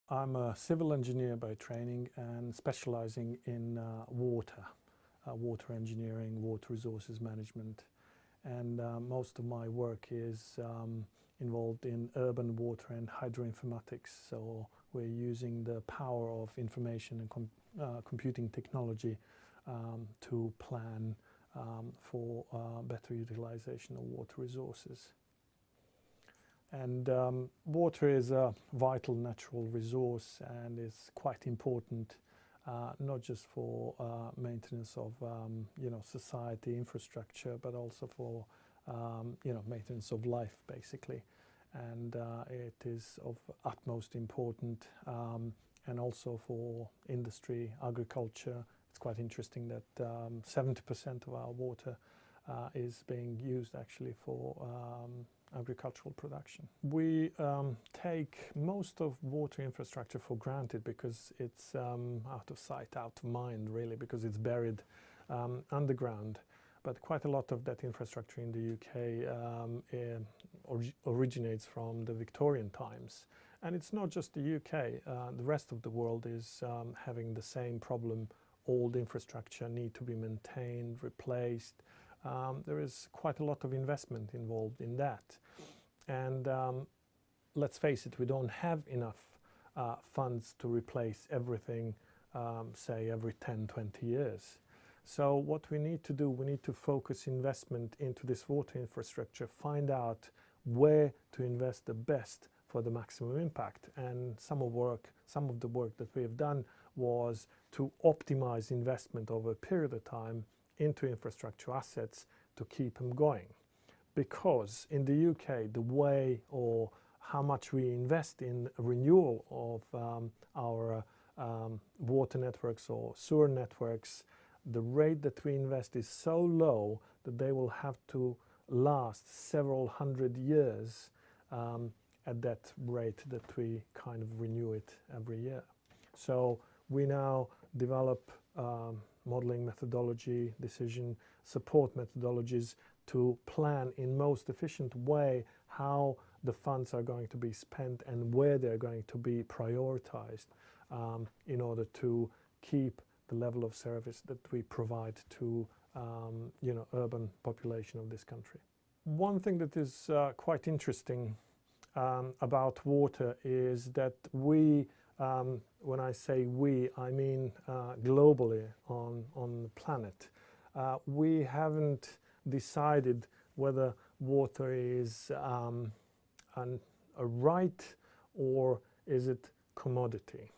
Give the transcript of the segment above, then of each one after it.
I'm a civil engineer by training and specializing in water engineering, water resources management. And most of my work is involved in urban water and hydroinformatics. So we're using the power of information and computing technology to plan for better utilization of water resources. And water is a vital natural resource and is quite important, not just for maintenance of society infrastructure, but also for maintenance of life, basically. And it is of utmost important, and also for industry, agriculture. It's quite interesting that 70% of our water is being used actually for agricultural production. We take most of water infrastructure for granted because it's out of sight, out of mind, really, because it's buried underground. But quite a lot of that infrastructure in the UK originates from the Victorian times. And it's not just the UK. The rest of the world is having the same problem. Old infrastructure need to be maintained, replaced. There is quite a lot of investment involved in that. And let's face it, we don't have enough funds to replace everything, say, every 10, 20 years. So what we need to do, we need to focus investment into this water infrastructure, find out where to invest the best for the maximum impact. And some of the work that we have done was to optimize investment over a period of time into infrastructure assets to keep them going. Because in the UK, the way or how much we invest in renewal of our water networks or sewer networks, the rate that we invest is so low that they will have to last several hundred years at that rate that we kind of renew it every year. So we now develop modeling methodology, decision support methodologies to plan in most efficient way how the funds are going to be spent and where they're going to be prioritized in order to keep the level of service that we provide to urban population of this country. One thing that is quite interesting about water is that we, when I say we, I mean globally on the planet. We haven't decided whether water is a right or is it commodity.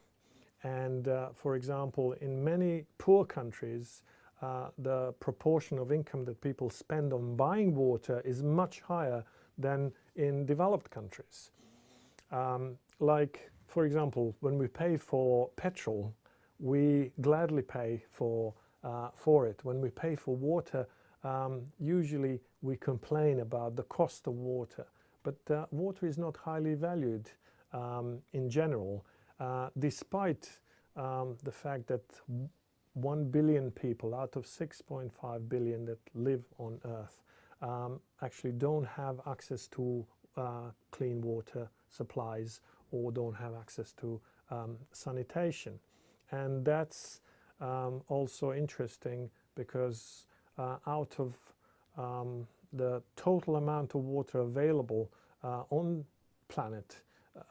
And for example, in many poor countries, the proportion of income that people spend on buying water is much higher than in developed countries. Like, for example, when we pay for petrol, we gladly pay for it. When we pay for water, usually we complain about the cost of water. But water is not highly valued in general, despite the fact that 1 billion people out of 6.5 billion that live on Earth actually don't have access to clean water supplies or don't have access to sanitation. And that's also interesting because out of the total amount of water available on planet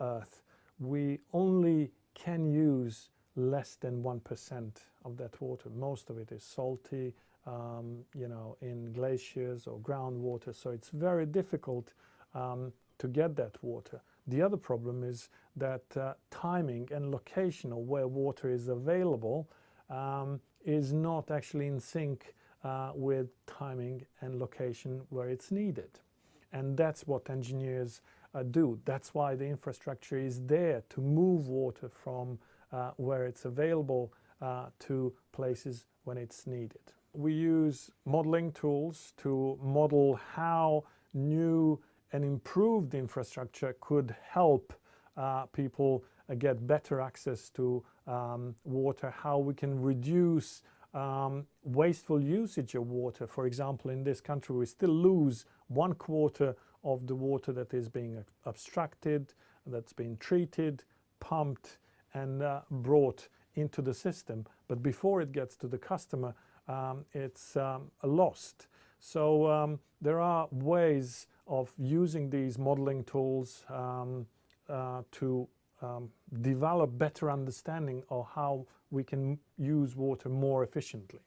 Earth, we only can use less than 1% of that water. Most of it is salty, in glaciers or groundwater, so it's very difficult to get that water. The other problem is that timing and location of where water is available is not actually in sync with timing and location where it's needed. And that's what engineers do. That's why the infrastructure is there to move water from where it's available to places when it's needed. We use modeling tools to model how new and improved infrastructure could help people get better access to water, how we can reduce wasteful usage of water. For example, in this country we still lose 1/4 of the water that is being abstracted, that's been treated, pumped, and brought into the system, but before it gets to the customer, it's lost. So there are ways of using these modeling tools to develop better understanding of how we can use water more efficiently.